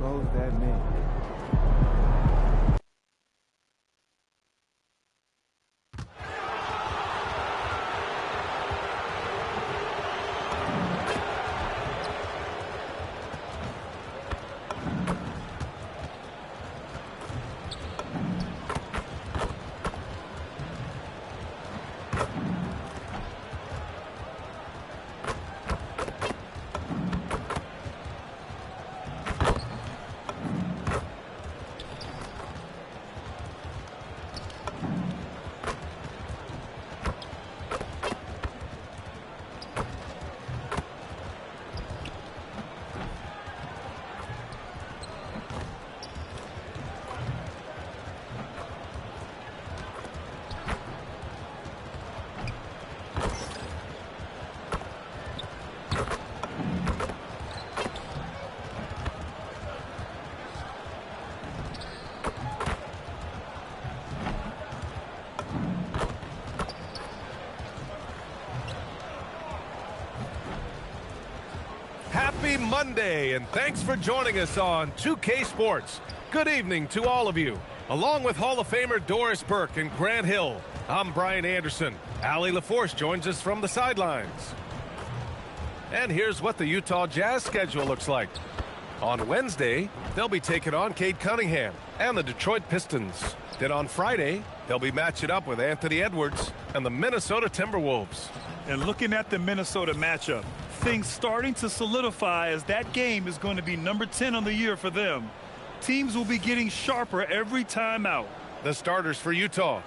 suppose that means? Happy Monday, and thanks for joining us on 2K Sports. Good evening to all of you. Along with Hall of Famer Doris Burke and Grant Hill, I'm Brian Anderson. Allie LaForce joins us from the sidelines. And here's what the Utah Jazz schedule looks like. On Wednesday, they'll be taking on Cade Cunningham and the Detroit Pistons. Then on Friday, they'll be matching up with Anthony Edwards and the Minnesota Timberwolves. And looking at the Minnesota matchup, things starting to solidify as that game is going to be number 10 on the year for them. Teams will be getting sharper every time out. The starters for Utah,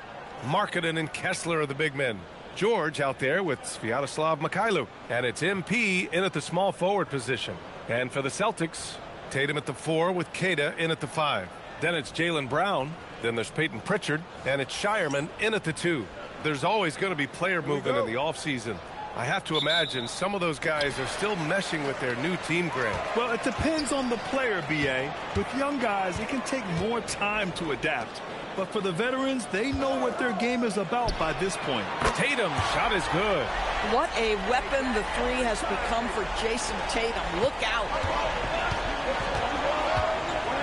Markkanen and Kessler are the big men. George out there with Sviatoslav Mikhailuk, and it's MP in at the small forward position. And for the Celtics, Tatum at the 4 with Queta in at the 5. Then it's Jaylen Brown, then there's Peyton Pritchard, and it's Shireman in at the 2. There's always going to be player movement in the offseason. I have to imagine some of those guys are still meshing with their new team, Grant. Well, it depends on the player, B.A. With young guys, it can take more time to adapt. But for the veterans, they know what their game is about by this point. Tatum, shot is good. What a weapon the 3 has become for Jason Tatum. Look out.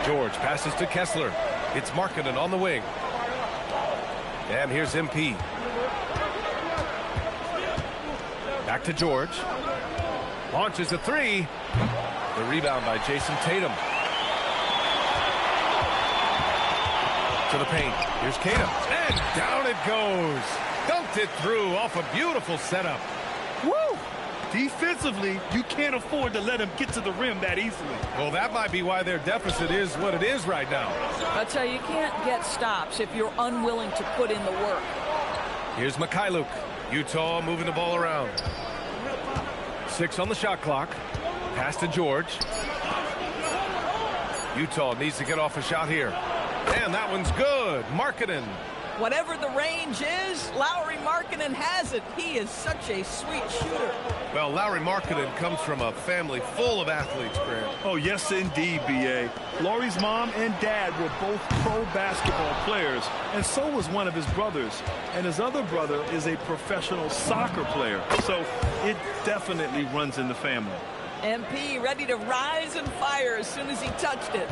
George passes to Kessler. It's Markkanen on the wing. And here's MP. Back to George. Launches a 3. The rebound by Jason Tatum. To the paint. Here's Tatum. And down it goes. Dunked it through off a beautiful setup. Woo! Defensively, you can't afford to let him get to the rim that easily. Well, that might be why their deficit is what it is right now. I'll tell you, you can't get stops if you're unwilling to put in the work. Here's Mikhailuk. Utah moving the ball around. 6 on the shot clock. Pass to George. Utah needs to get off a shot here. And that one's good. Markkanen. Whatever the range is, Lauri Markkanen has it. He is such a sweet shooter. Well, Lauri Markkanen comes from a family full of athletes, Grant. Oh, yes, indeed, B.A. Lauri's mom and dad were both pro basketball players, and so was one of his brothers. And his other brother is a professional soccer player. So it definitely runs in the family. MP ready to rise and fire as soon as he touched it.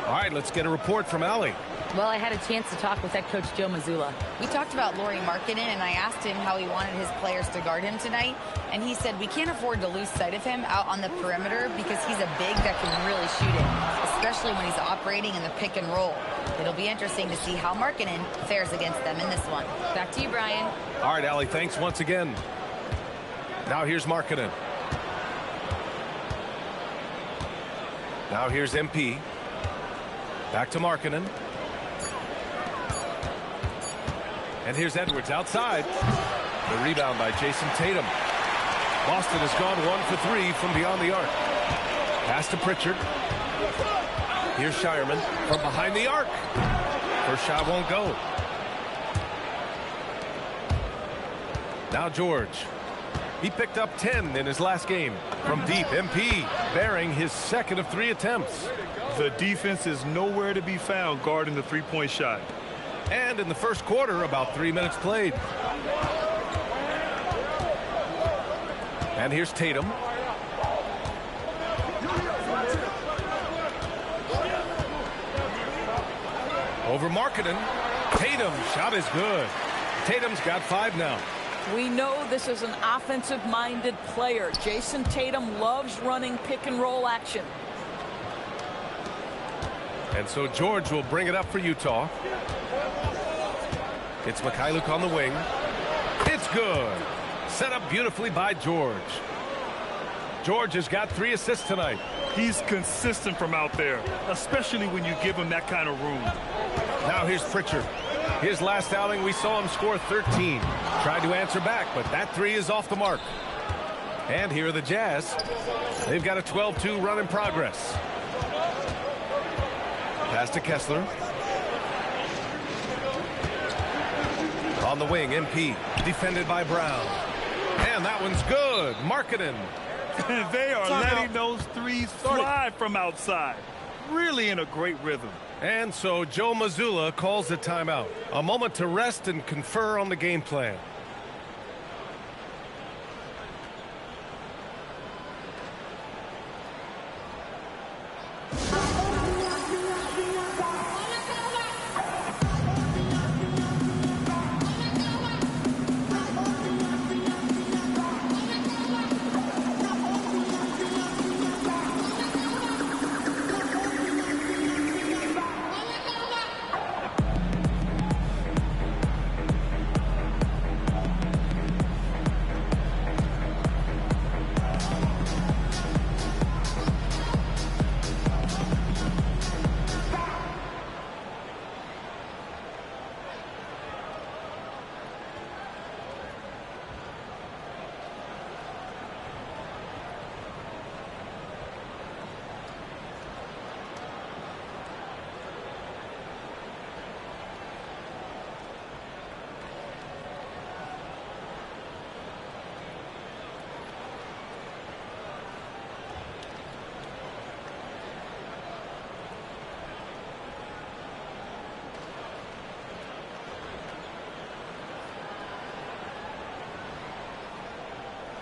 All right, let's get a report from Allie. Well, I had a chance to talk with head coach Joe Mazzulla. We talked about Lauri Markkanen, and I asked him how he wanted his players to guard him tonight. And he said we can't afford to lose sight of him out on the perimeter because he's a big that can really shoot it, especially when he's operating in the pick and roll. It'll be interesting to see how Markkanen fares against them in this one. Back to you, Brian. All right, Allie, thanks once again. Now here's Markkanen. Now here's MP. Back to Markkanen. And here's Edwards outside. The rebound by Jason Tatum. Boston has gone 1 for 3 from beyond the arc. Pass to Pritchard. Here's Shireman from behind the arc. First shot won't go. Now George. He picked up 10 in his last game. From deep, MP bearing his second of 3 attempts. The defense is nowhere to be found guarding the three-point shot. And in the first quarter, about 3 minutes played. And here's Tatum. Over Markkanen. Tatum, shot is good. Tatum's got 5 now. We know this is an offensive-minded player. Jason Tatum loves running pick-and-roll action. And so George will bring it up for Utah. It's Mikhailuk on the wing. It's good. Set up beautifully by George. George has got 3 assists tonight. He's consistent from out there, especially when you give him that kind of room. Now here's Pritchard. His last outing, we saw him score 13. Tried to answer back, but that 3 is off the mark. And here are the Jazz. They've got a 12-2 run in progress. Pass to Kessler. On the wing, MP. Defended by Brown. And that one's good. Markkanen. And they are letting those threes fly from outside. Really in a great rhythm. And so Joe Mazzulla calls a timeout. A moment to rest and confer on the game plan.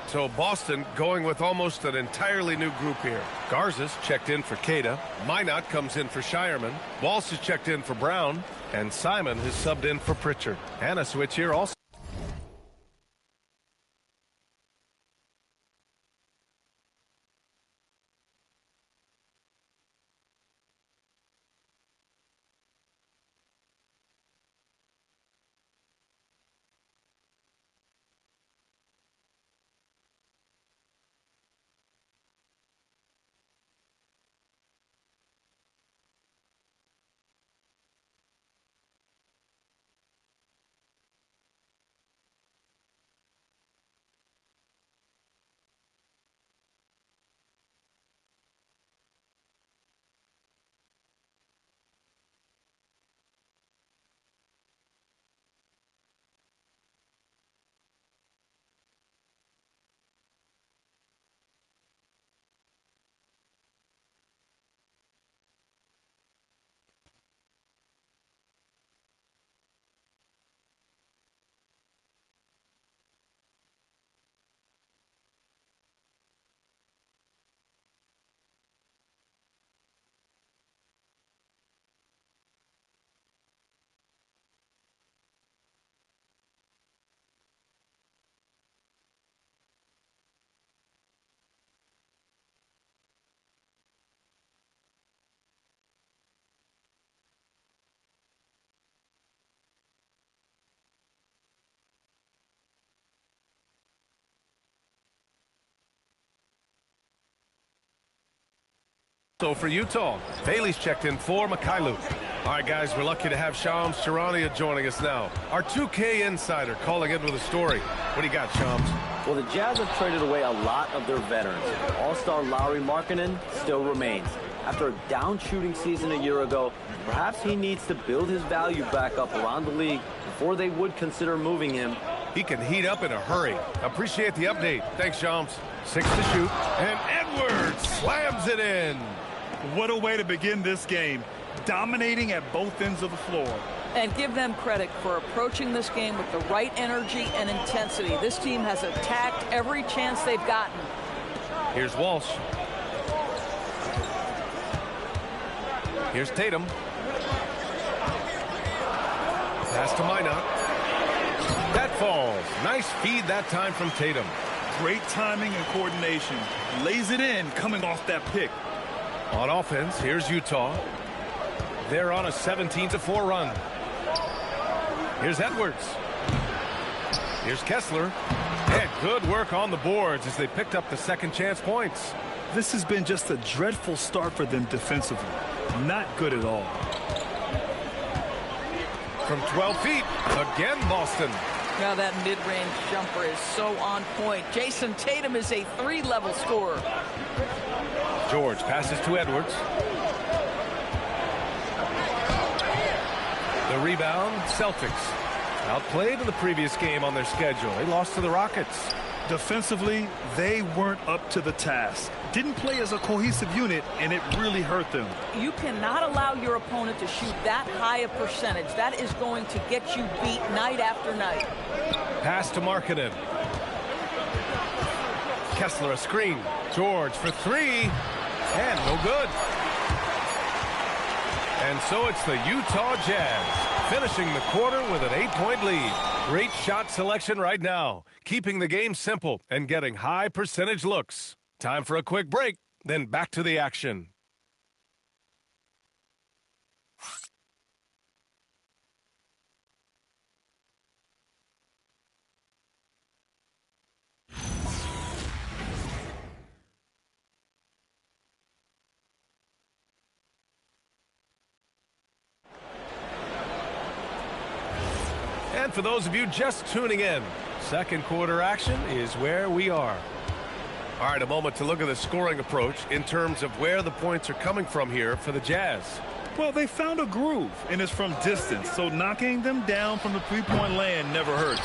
So Boston going with almost an entirely new group here. Garza's checked in for Queta. Minot comes in for Shireman. Walsh is checked in for Brown. And Simon has subbed in for Pritchard. And a switch here also. So for Utah, Bailey's checked in for Mikhailuk. All right, guys, we're lucky to have Shams Charania joining us now. Our 2K insider calling in with a story. What do you got, Shams? Well, the Jazz have traded away a lot of their veterans. All-star Lauri Markkanen still remains. After a down shooting season a year ago, perhaps he needs to build his value back up around the league before they would consider moving him. He can heat up in a hurry. Appreciate the update. Thanks, Shams. 6 to shoot. And Edwards slams it in. What a way to begin this game. Dominating at both ends of the floor. And give them credit for approaching this game with the right energy and intensity. This team has attacked every chance they've gotten. Here's Walsh. Here's Tatum. Pass to Minot. That falls. Nice feed that time from Tatum. Great timing and coordination. Lays it in coming off that pick. On offense, here's Utah. They're on a 17-4 run. Here's Edwards. Here's Kessler. And good work on the boards as they picked up the second chance points. This has been just a dreadful start for them defensively. Not good at all. From 12 feet, again Boston. Now that mid-range jumper is so on point. Jason Tatum is a 3-level scorer. George passes to Edwards. The rebound, Celtics. Outplayed in the previous game on their schedule. They lost to the Rockets. Defensively, they weren't up to the task. Didn't play as a cohesive unit, and it really hurt them. You cannot allow your opponent to shoot that high a percentage. That is going to get you beat night after night. Pass to Markkanen. Kessler a screen. George for three. And no good. And so it's the Utah Jazz finishing the quarter with an 8-point lead. Great shot selection right now, keeping the game simple and getting high percentage looks. Time for a quick break, then back to the action. And for those of you just tuning in, second quarter action is where we are. All right, a moment to look at the scoring approach in terms of where the points are coming from here for the Jazz. Well, they found a groove, and it's from distance, so knocking them down from the three-point land never hurts.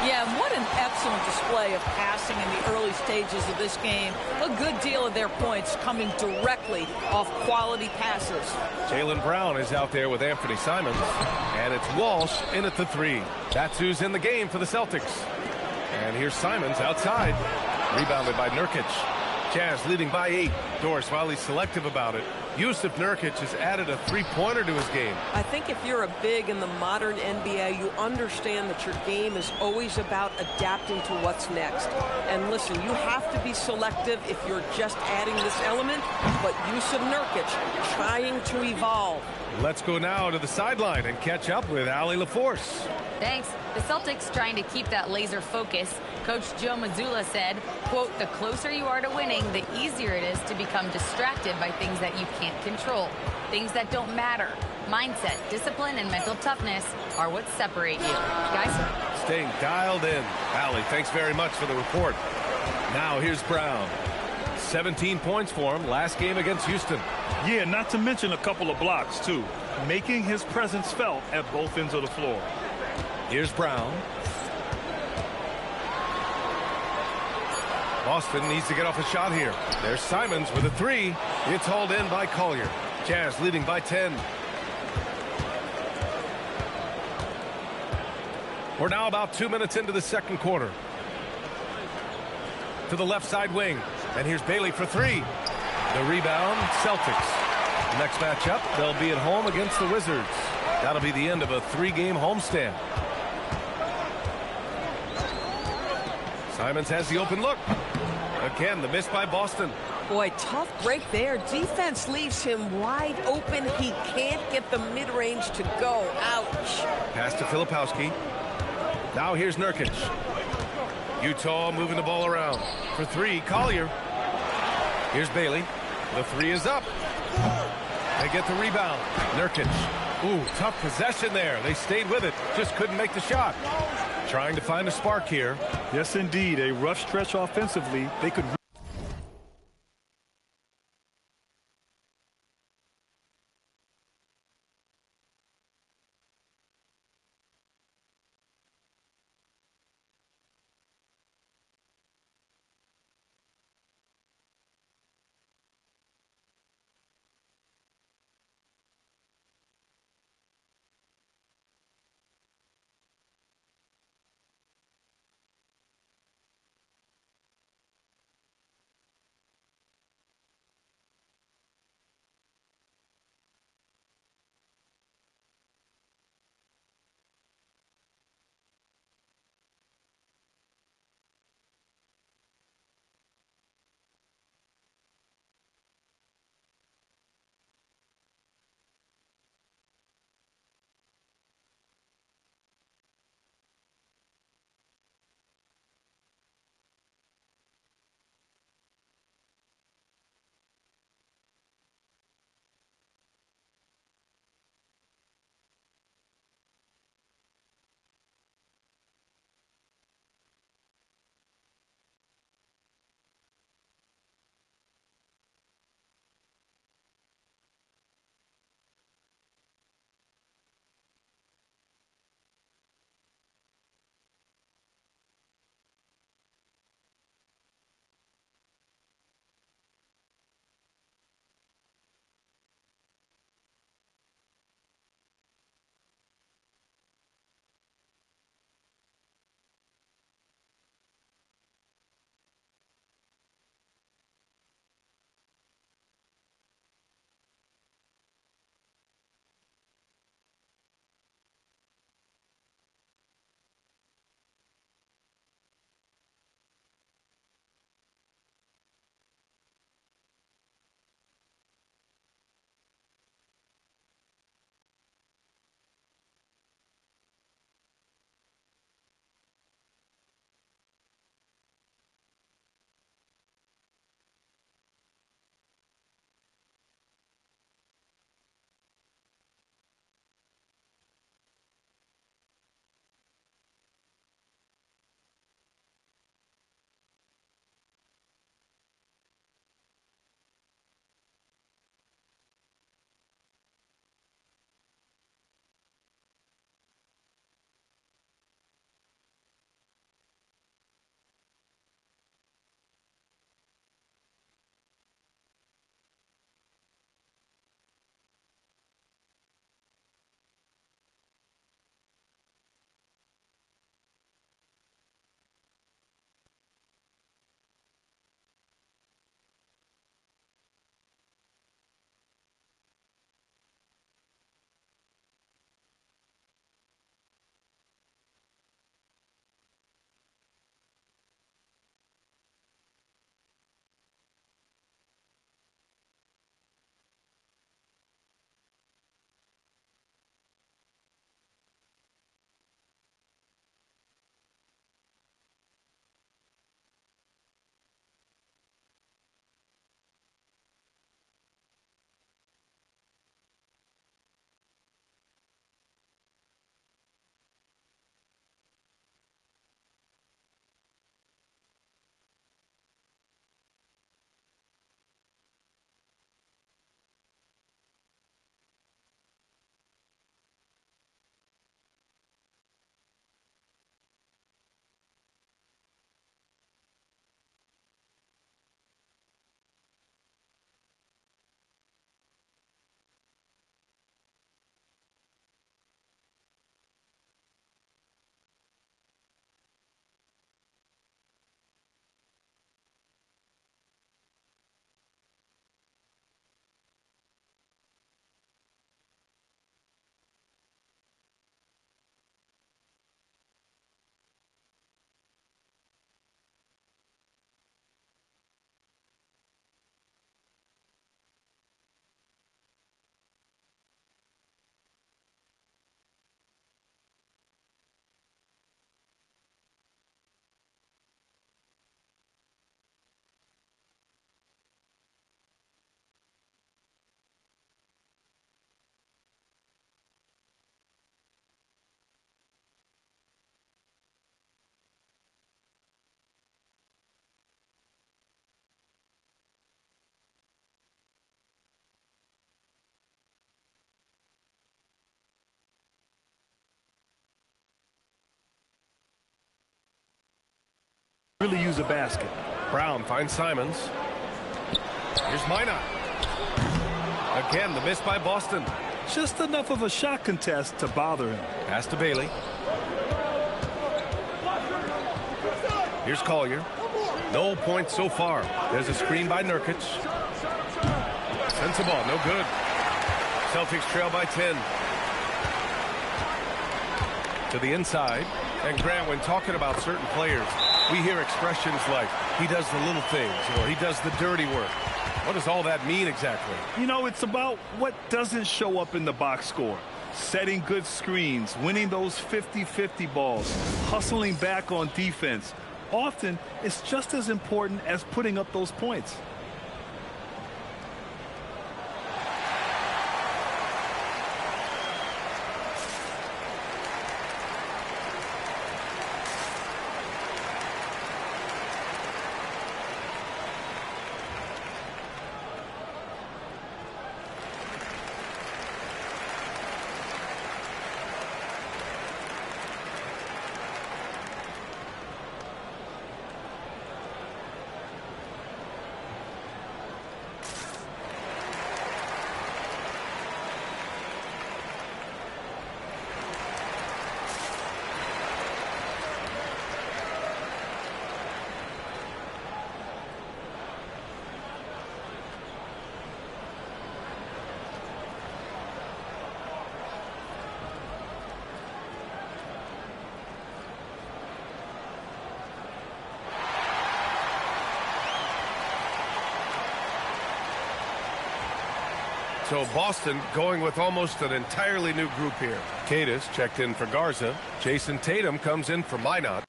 Yeah, and what an excellent display of passing in the early stages of this game. A good deal of their points coming directly off quality passes. Jaylen Brown is out there with Anthony Simons, and it's Walsh in at the three. That's who's in the game for the Celtics. And here's Simons outside. Rebounded by Nurkic. Jazz leading by 8. Doris, while he's selective about it, Yusuf Nurkic has added a three-pointer to his game. I think if you're a big in the modern NBA, you understand that your game is always about adapting to what's next. And listen, you have to be selective if you're just adding this element, but Yusuf Nurkic trying to evolve. Let's go now to the sideline and catch up with Allie LaForce. Thanks. The Celtics trying to keep that laser focus. Coach Joe Mazzulla said, quote, the closer you are to winning, the easier it is to become distracted by things that you can't control. Things that don't matter. Mindset, discipline, and mental toughness are what separate you. Guys? Staying dialed in. Allie, thanks very much for the report. Now here's Brown. 17 points for him last game against Houston. Yeah, not to mention a couple of blocks, too. Making his presence felt at both ends of the floor. Here's Brown. Boston needs to get off a shot here. There's Simons with a three. It's hauled in by Collier. Jazz leading by 10. We're now about 2 minutes into the second quarter. To the left side wing. And here's Bailey for three. The rebound, Celtics. Next matchup, they'll be at home against the Wizards. That'll be the end of a three-game homestand. Simons has the open look. Again, the miss by Boston. Boy, tough break there. Defense leaves him wide open. He can't get the mid-range to go. Ouch. Pass to Filipowski. Now here's Nurkic. Utah moving the ball around. For three, Collier. Here's Bailey. The three is up. They get the rebound. Nurkic. Ooh, tough possession there. They stayed with it. Just couldn't make the shot. Trying to find a spark here. Yes, indeed. A rough stretch offensively. They could really use a basket. Brown finds Simons. Here's Minot. Again, the miss by Boston. Just enough of a shot contest to bother him. Pass to Bailey. Here's Collier. No points so far. There's a screen by Nurkic. Sends the ball, no good. Celtics trail by 10. To the inside. And Grant, when talking about certain players, we hear expressions like, he does the little things, or he does the dirty work. What does all that mean exactly? You know, it's about what doesn't show up in the box score. Setting good screens, winning those 50-50 balls, hustling back on defense. Often, it's just as important as putting up those points. So Boston going with almost an entirely new group here. Cadis checked in for Garza. Jason Tatum comes in for Minot.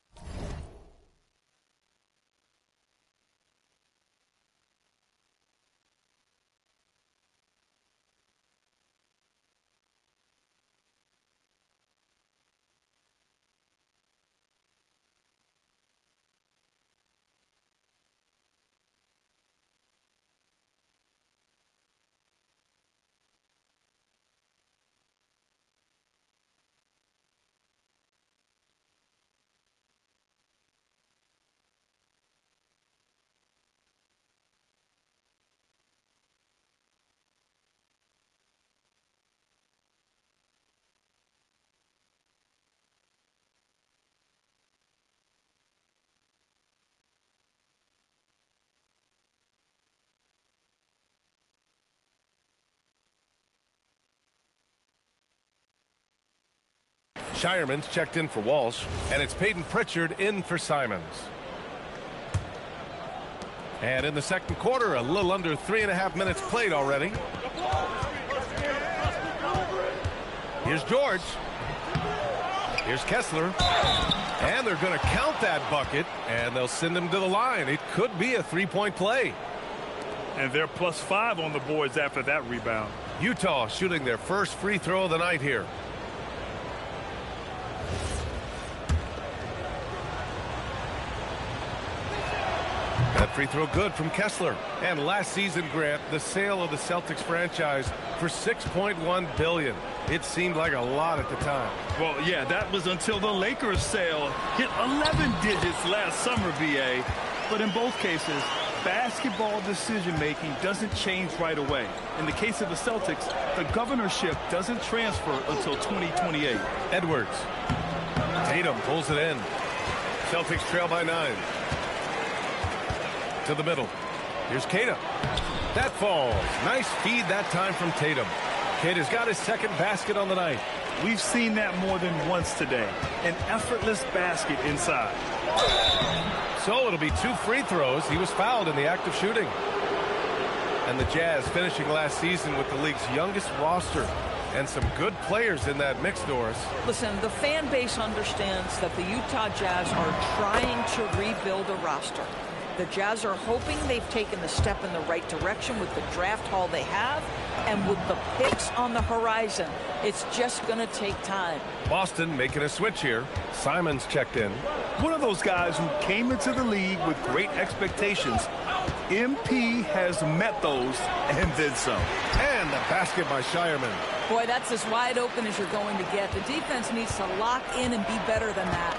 Shireman's checked in for Walsh, and it's Peyton Pritchard in for Simons. And in the second quarter, a little under 3.5 minutes played already. Here's George. Here's Kessler. And they're going to count that bucket, and they'll send him to the line. It could be a three-point play. And they're +5 on the boards after that rebound. Utah shooting their first free throw of the night here. That free throw good from Kessler. And last season, Grant, the sale of the Celtics franchise for $6.1 billion. It seemed like a lot at the time. Well, yeah, that was until the Lakers sale hit 11 digits last summer, BA. But in both cases, basketball decision-making doesn't change right away. In the case of the Celtics, the governorship doesn't transfer until 2028. Edwards. Tatum pulls it in. Celtics trail by 9. To the middle. Here's Kata. That falls. Nice feed that time from Tatum. Kata's got his second basket on the night. We've seen that more than once today. An effortless basket inside. So it'll be 2 free throws. He was fouled in the act of shooting. And the Jazz finishing last season with the league's youngest roster. And some good players in that mix, Doris. Listen, the fan base understands that the Utah Jazz are trying to rebuild a roster. The Jazz are hoping they've taken the step in the right direction with the draft haul they have, and with the picks on the horizon, it's just going to take time. Boston making a switch here. Simons checked in. One of those guys who came into the league with great expectations. MP has met those and then some. And the basket by Shireman. Boy, that's as wide open as you're going to get. The defense needs to lock in and be better than that.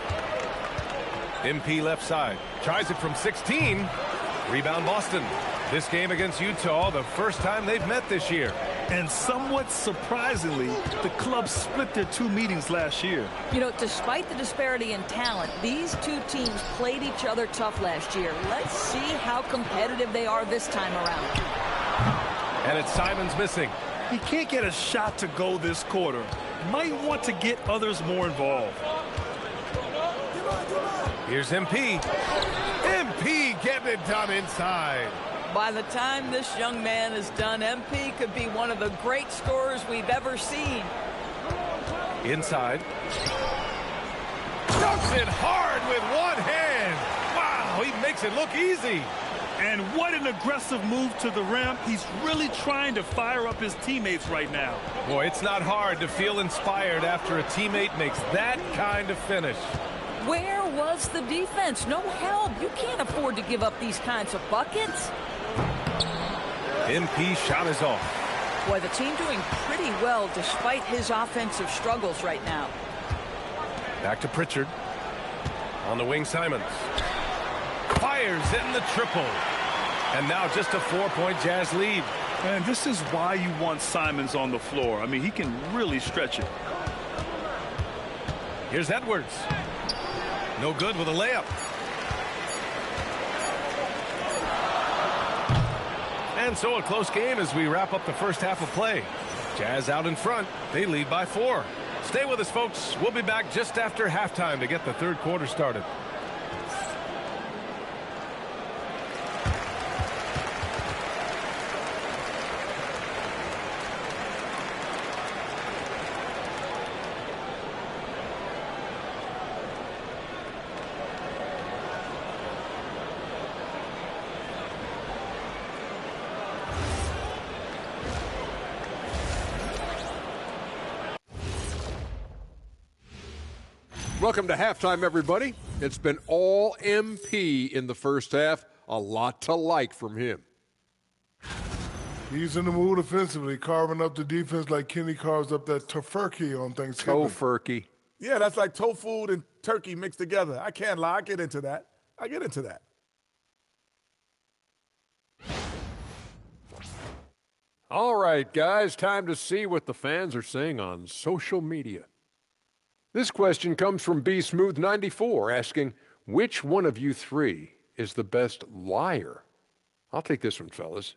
MP left side. Tries it from 16. Rebound Boston. This game against Utah, the first time they've met this year. And somewhat surprisingly, the club split their two meetings last year. You know, despite the disparity in talent, these two teams played each other tough last year. Let's see how competitive they are this time around. And it's Simons missing. He can't get a shot to go this quarter. Might want to get others more involved. Here's MP. MP getting it done inside. By the time this young man is done, MP could be one of the great scorers we've ever seen. Inside. Dunks it hard with one hand. Wow, he makes it look easy. And what an aggressive move to the rim. He's really trying to fire up his teammates right now. Boy, it's not hard to feel inspired after a teammate makes that kind of finish. Where was the defense? No help. You can't afford to give up these kinds of buckets. MP shot is off. Boy, the team doing pretty well despite his offensive struggles right now. Back to Pritchard. On the wing, Simons. Fires in the triple. And now just a 4-point Jazz lead. And this is why you want Simons on the floor. I mean, he can really stretch it. Here's Edwards. No good with a layup. And so a close game as we wrap up the first half of play. Jazz out in front. They lead by 4. Stay with us, folks. We'll be back just after halftime to get the third quarter started. Welcome to halftime, everybody. It's been all MP in the first half. A lot to like from him. He's in the mood offensively, carving up the defense like Kenny carves up that tofurkey on Thanksgiving. Tofurkey. Yeah, that's like tofu and turkey mixed together. I can't lie. I get into that. All right, guys, time to see what the fans are saying on social media. This question comes from B-Smooth94 asking, which one of you three is the best liar? I'll take this one, fellas.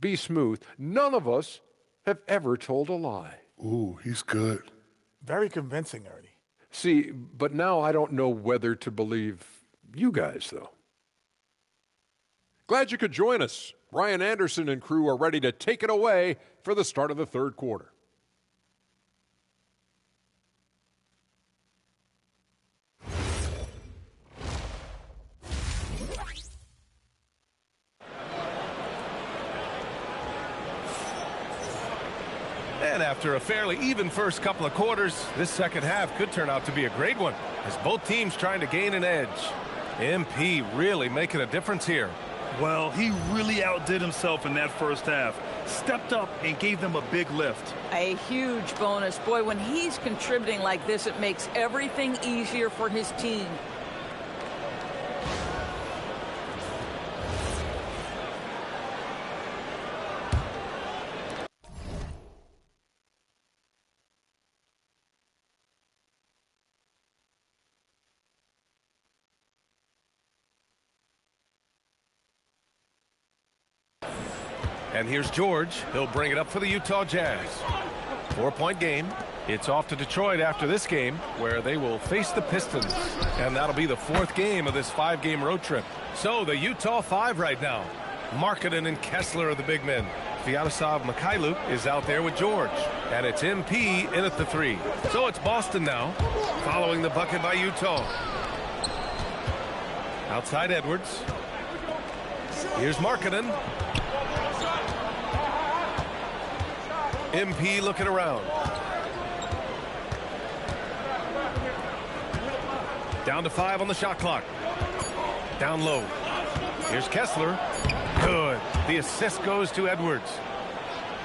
B-Smooth, none of us have ever told a lie. Ooh, he's good. Very convincing, Ernie. See, but now I don't know whether to believe you guys, though. Glad you could join us. Ryan Anderson and crew are ready to take it away for the start of the third quarter. And after a fairly even first couple of quarters, this second half could turn out to be a great one as both teams trying to gain an edge. MP really making a difference here. Well, he really outdid himself in that first half. Stepped up and gave them a big lift. A huge bonus. Boy, when he's contributing like this, it makes everything easier for his team. And here's George. He'll bring it up for the Utah Jazz. 4-point game. It's off to Detroit after this game, where they will face the Pistons. And that'll be the 4th game of this 5-game road trip. So the Utah 5 right now. Markkanen and Kessler are the big men. Vyacheslav Mikhailuk is out there with George. And it's MP in at the 3. So it's Boston now, following the bucket by Utah. Outside Edwards. Here's Markkanen. MP looking around. Down to 5 on the shot clock. Down low. Here's Kessler. Good. The assist goes to Edwards.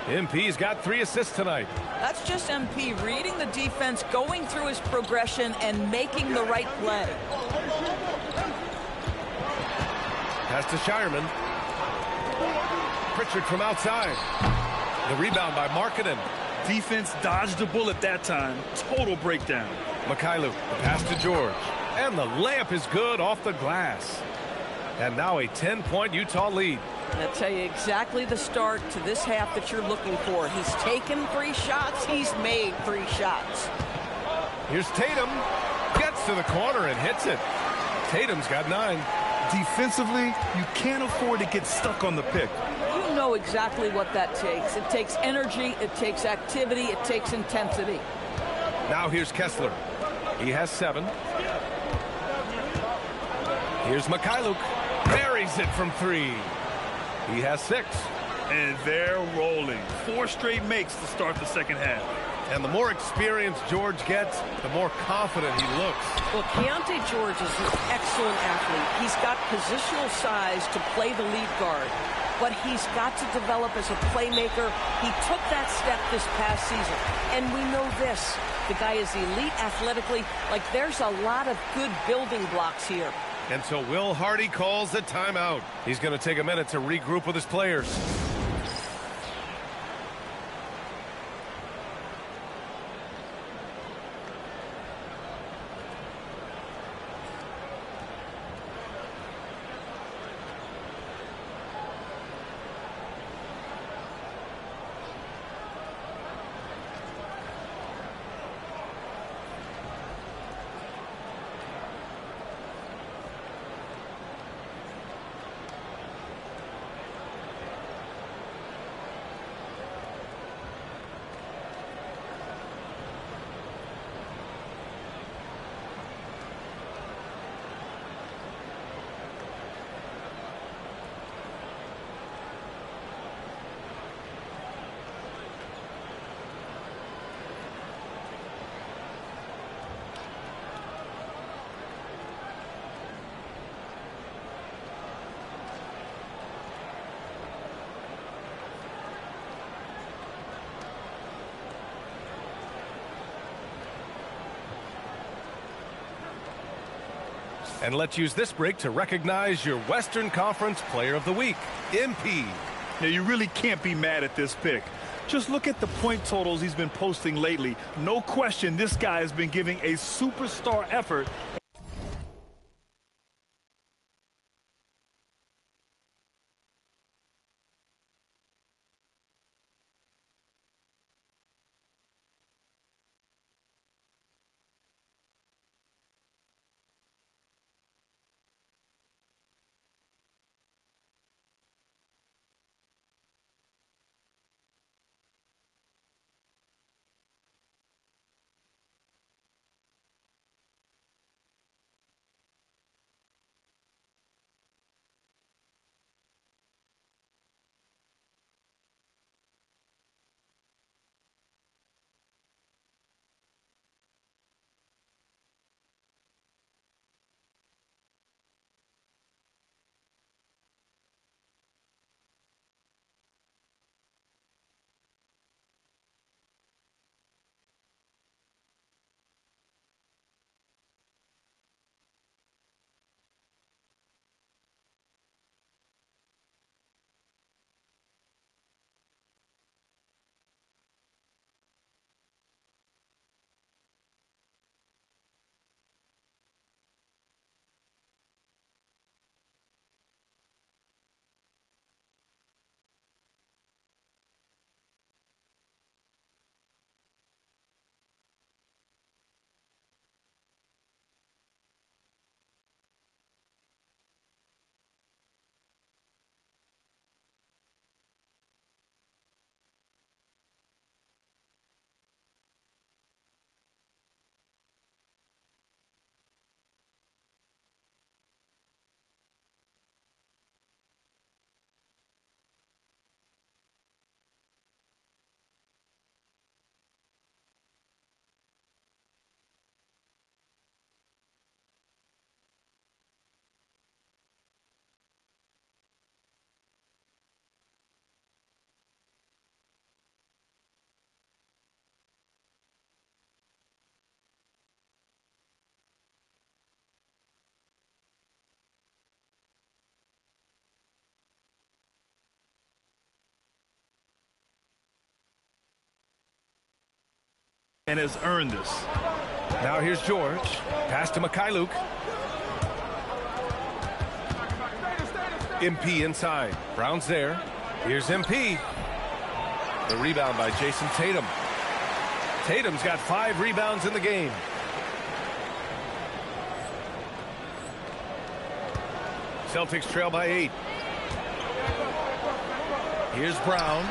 MP's got 3 assists tonight. That's just MP reading the defense, going through his progression, and making the right play. Pass to Shireman. Pritchard from outside. The rebound by Markkanen. Defense dodged the bullet that time. Total breakdown. Mikhailuk, the pass to George. And the layup is good off the glass. And now a 10-point Utah lead. I'll tell you exactly the start to this half that you're looking for. He's taken 3 shots. He's made 3 shots. Here's Tatum. Gets to the corner and hits it. Tatum's got 9. Defensively, you can't afford to get stuck on the pick. You know exactly what that takes. It takes energy, it takes activity, it takes intensity. Now here's Kessler. He has 7. Here's Mikhailuk. Buries it from 3. He has 6. And they're rolling. 4 straight makes to start the second half. And the more experience George gets, the more confident he looks. Well, Keontae George is an excellent athlete. He's got positional size to play the lead guard, but he's got to develop as a playmaker. He took that step this past season, and we know this. The guy is elite athletically. Like, there's a lot of good building blocks here. And so Will Hardy calls the timeout. He's going to take a minute to regroup with his players. And let's use this break to recognize your Western Conference Player of the Week, MP. Now, you really can't be mad at this pick. Just look at the point totals he's been posting lately. No question, this guy has been giving a superstar effort. and has earned this. Now here's George. Pass to Mikhailuk. MP inside. Brown's there. Here's MP. The rebound by Jason Tatum. Tatum's got 5 rebounds in the game. Celtics trail by 8. Here's Brown.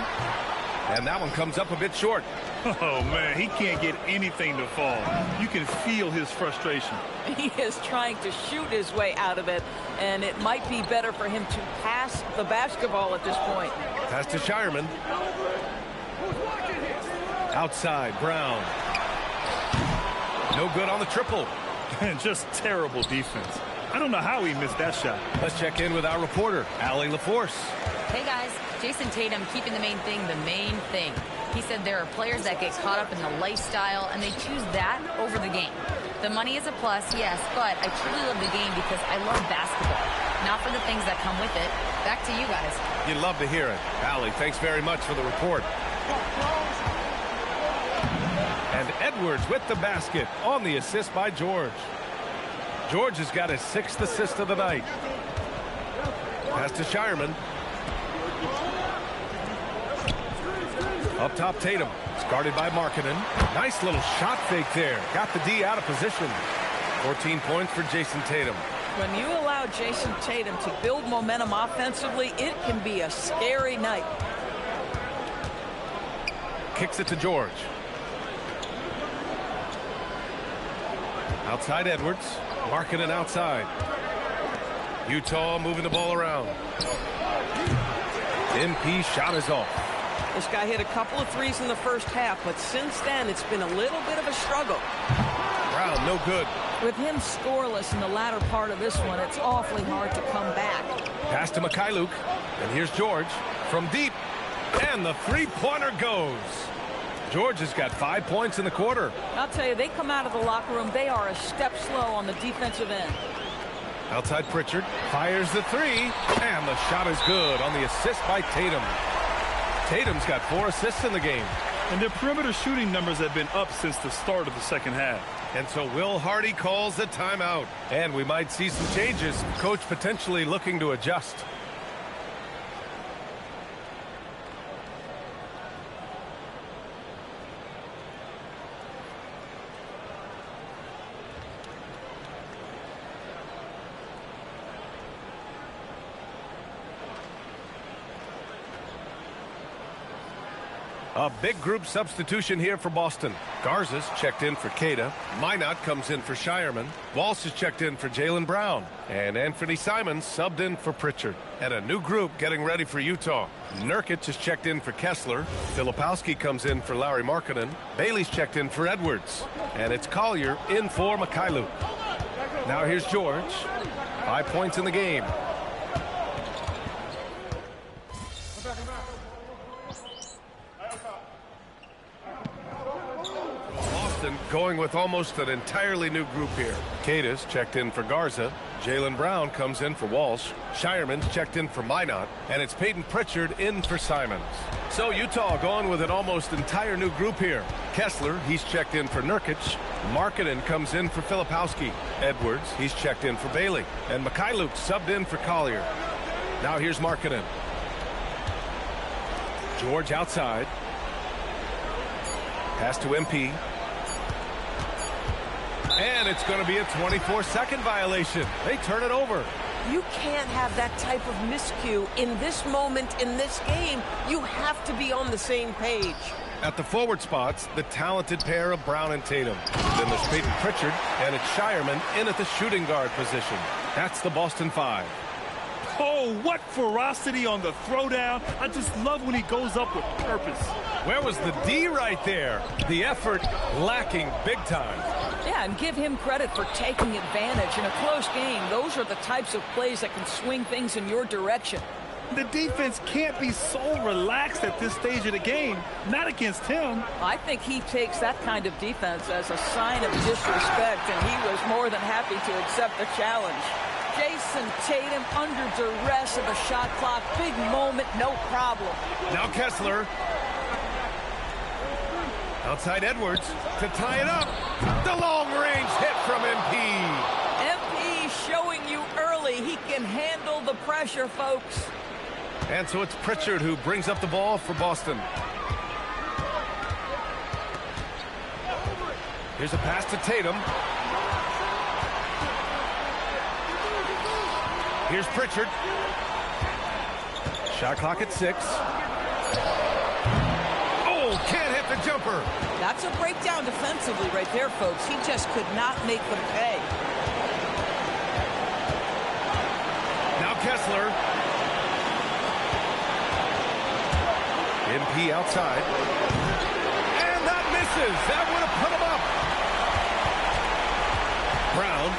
And that one comes up a bit short. Oh, man, he can't get anything to fall. You can feel his frustration. He is trying to shoot his way out of it, and it might be better for him to pass the basketball at this point. Pass to Shireman. Outside, Brown. No good on the triple. Just terrible defense. I don't know how he missed that shot. Let's check in with our reporter, Allie LaForce. Hey, guys. Jason Tatum keeping the main thing the main thing. He said there are players that get caught up in the lifestyle, and they choose that over the game. The money is a plus, yes, but I truly love the game because I love basketball, not for the things that come with it. Back to you guys. You'd love to hear it. Allie, thanks very much for the report. And Edwards with the basket on the assist by George. George has got his 6th assist of the night. Pass to Shireman. Up top, Tatum. It's guarded by Markkanen. Nice little shot fake there. Got the D out of position. 14 points for Jason Tatum. When you allow Jason Tatum to build momentum offensively, it can be a scary night. Kicks it to George. Outside Edwards. Markkanen outside. Utah moving the ball around. MP shot is off. This guy hit a couple of threes in the first half, but since then it's been a little bit of a struggle. Brown, no good. With him scoreless in the latter part of this one, it's awfully hard to come back. Pass to Mikhailuk. And here's George from deep. And the three-pointer goes. George has got 5 points in the quarter. I'll tell you, they come out of the locker room, they are a step slow on the defensive end. Outside Pritchard. Fires the 3. And the shot is good on the assist by Tatum. Tatum's got 4 assists in the game. And their perimeter shooting numbers have been up since the start of the second half. And so Will Hardy calls the timeout. And we might see some changes. Coach potentially looking to adjust. A big group substitution here for Boston. Garza's checked in for Queta. Minot comes in for Shireman. Walsh is checked in for Jaylen Brown. And Anthony Simons subbed in for Pritchard. And a new group getting ready for Utah. Nurkic is checked in for Kessler. Filipowski comes in for Lauri Markkanen. Bailey's checked in for Edwards. And it's Collier in for Mikhailuk. Now here's George. 5 points in the game. Going with almost an entirely new group here. Queta's checked in for Garza. Jaylen Brown comes in for Walsh. Shireman's checked in for Minot. And it's Peyton Pritchard in for Simons. So Utah going with an almost entire new group here. Kessler, he's checked in for Nurkic. Markkanen comes in for Filipowski. Edwards, he's checked in for Bailey. And Mikhailuk subbed in for Collier. Now here's Markkanen. George outside. Pass to MP. And it's going to be a 24-second violation. They turn it over. You can't have that type of miscue in this moment, in this game. You have to be on the same page. At the forward spots, the talented pair of Brown and Tatum. Then there's Peyton Pritchard, and it's Shireman in at the shooting guard position. That's the Boston 5. Oh, what ferocity on the throwdown. I just love when he goes up with purpose. Where was the D right there? The effort lacking big time. Yeah, and give him credit for taking advantage in a close game. Those are the types of plays that can swing things in your direction. The defense can't be so relaxed at this stage of the game. Not against him. I think he takes that kind of defense as a sign of disrespect, and he was more than happy to accept the challenge. Jason Tatum under duress of the shot clock. Big moment, no problem. Now Kessler. Outside Edwards to tie it up. The long-range hit from MP. MP showing you early he can handle the pressure, folks. And so it's Pritchard who brings up the ball for Boston. Here's a pass to Tatum. Here's Pritchard. Shot clock at 6. Oh, can't hit the jumper. That's a breakdown defensively right there, folks. He just could not make them pay. Now Kessler. MP outside. And that misses. That would have put him up. Brown.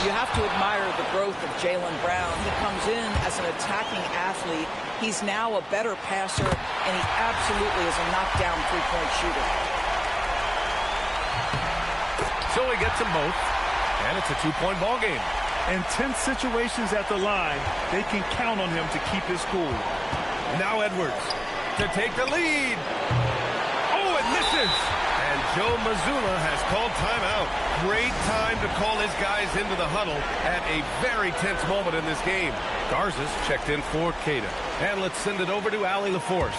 You have to admire the growth of Jaylen Brown. He comes in as an attacking athlete. He's now a better passer, and he absolutely is a knockdown three-point shooter. So he gets them both, and it's a two-point ball game. In tense situations at the line, they can count on him to keep his cool. Now Edwards to take the lead. Oh, it misses. And Joe Mazzulla has called timeout. Great time to call his guys into the huddle at a very tense moment in this game. Garza's checked in for Cada. And let's send it over to Allie LaForce.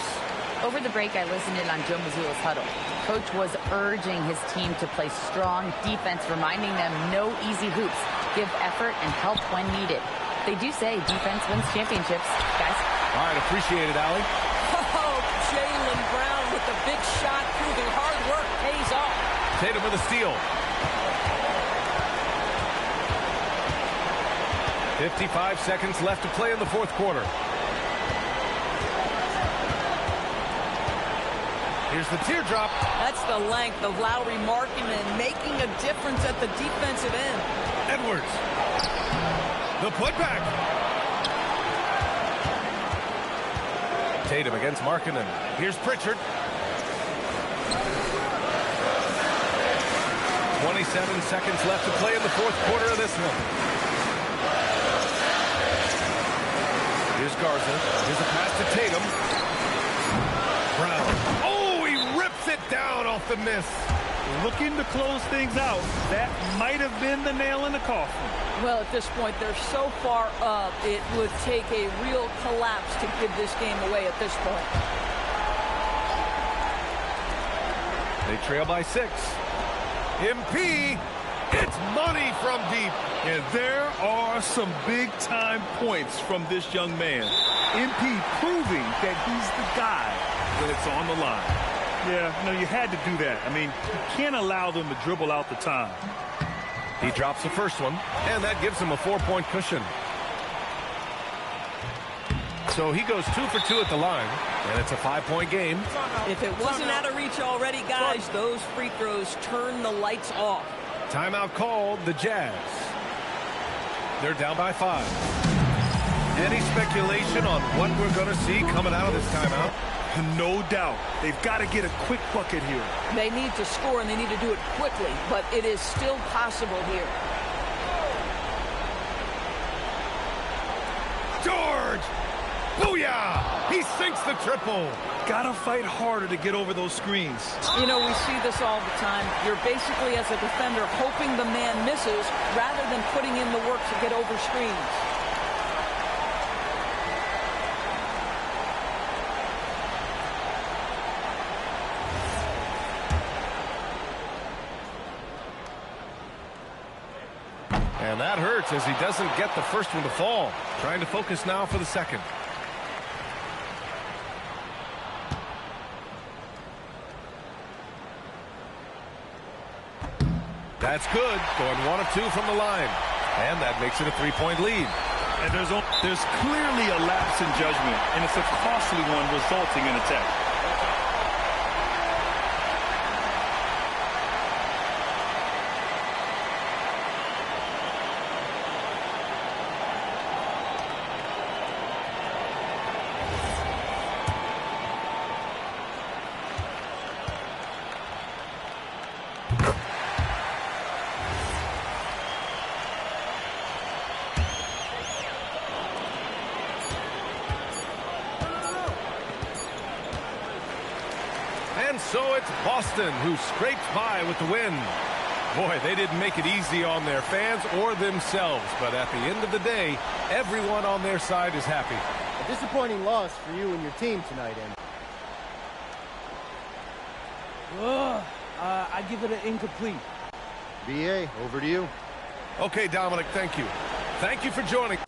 Over the break, I listened in on Joe Mazzulla's huddle. Coach was urging his team to play strong defense, reminding them no easy hoops. Give effort and help when needed. They do say defense wins championships, guys. All right, appreciate it, Allie. Oh, Jaylen Brown with the big shot, proving hard work pays off. Tatum with a steal. 55 seconds left to play in the fourth quarter. Here's the teardrop. That's the length of Lowry Markkanen making a difference at the defensive end. Edwards. The putback. Tatum against Markkanen. Here's Pritchard. 27 seconds left to play in the fourth quarter of this one. Here's Garza. Here's a pass to Tatum. Brown. Oh, he rips it down off the miss. Looking to close things out. That might have been the nail in the coffin. Well, at this point, they're so far up, it would take a real collapse to give this game away at this point. They trail by 6. MP, it's money from deep. And there are some big-time points from this young man. MP proving that he's the guy when it's on the line. Yeah, no, you had to do that. I mean, you can't allow them to dribble out the time. He drops the first one, and that gives him a 4-point cushion. So he goes 2 for 2 at the line, and it's a 5-point game. If it wasn't out of reach already, guys, those free throws turn the lights off. Timeout called, the Jazz. They're down by 5. Any speculation on what we're going to see coming out of this timeout? No doubt. They've got to get a quick bucket here. They need to score, and they need to do it quickly, but it is still possible here. George! Booyah! He sinks the triple. Got to fight harder to get over those screens. You know, we see this all the time. You're basically, as a defender, hoping the man misses rather than putting in the work to get over screens. And that hurts as he doesn't get the first one to fall. Trying to focus now for the second. That's good. Going 1 of 2 from the line. And that makes it a 3-point lead. And there's clearly a lapse in judgment, and it's a costly one resulting in a tech. so it's Boston who scrapes by with the win. Boy, they didn't make it easy on their fans or themselves, but at the end of the day, everyone on their side is happy. A disappointing loss for you and your team tonight, Em. I'd give it an incomplete. BA, over to you. Okay, Dominic, thank you. Thank you for joining.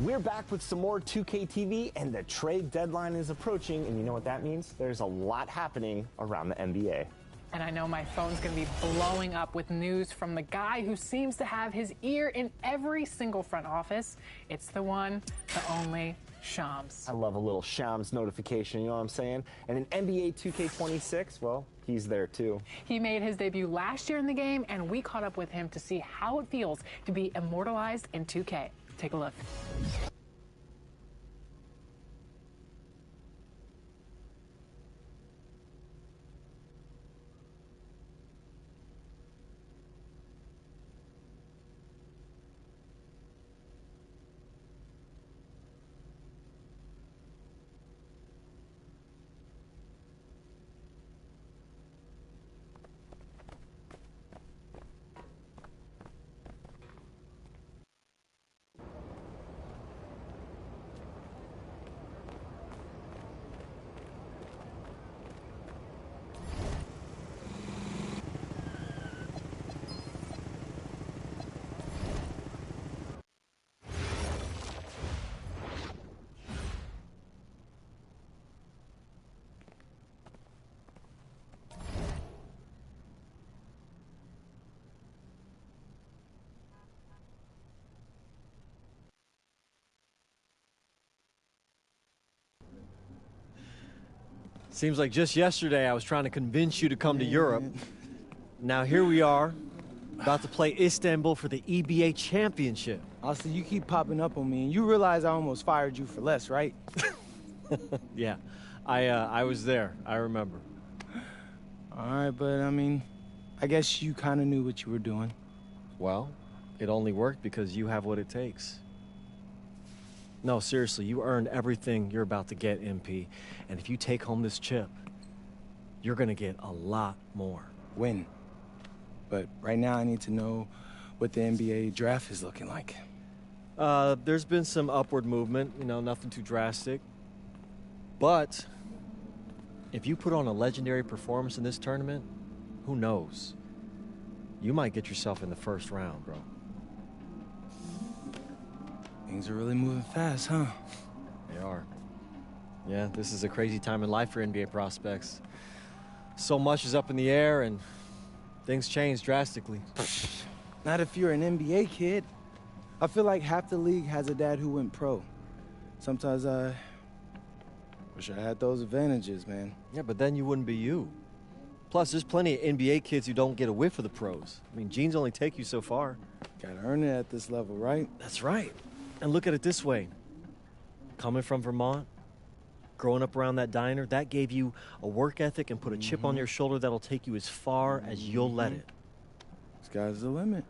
We're back with some more 2K TV, and the trade deadline is approaching, and you know what that means? There's a lot happening around the NBA. And I know my phone's going to be blowing up with news from the guy who seems to have his ear in every single front office. It's the one, the only, Shams. I love a little Shams notification, you know what I'm saying? And in NBA 2K26, well, he's there too. He made his debut last year in the game, and we caught up with him to see how it feels to be immortalized in 2K. Take a look. Seems like just yesterday I was trying to convince you to come to Europe. Now here we are, about to play Istanbul for the EBA championship. Also, you keep popping up on me, and you realize I almost fired you for less, right? Yeah, I was there. I remember. All right, but I mean, I guess you kind of knew what you were doing. Well, it only worked because you have what it takes. No, seriously, you earned everything you're about to get, MP. And if you take home this chip, you're going to get a lot more. Win. But right now I need to know what the NBA draft is looking like. There's been some upward movement, you know, nothing too drastic. But if you put on a legendary performance in this tournament, who knows? You might get yourself in the first round, bro. Things are really moving fast, huh? They are. Yeah, this is a crazy time in life for NBA prospects. So much is up in the air, and things change drastically. Not if you're an NBA kid. I feel like half the league has a dad who went pro. Sometimes I wish I had those advantages, man. Yeah, but then you wouldn't be you. Plus, there's plenty of NBA kids who don't get a whiff of the pros. I mean, genes only take you so far. Gotta earn it at this level, right? That's right. And look at it this way. Coming from Vermont, growing up around that diner, that gave you a work ethic and put a chip on your shoulder that'll take you as far as you'll let it. Sky's the limit.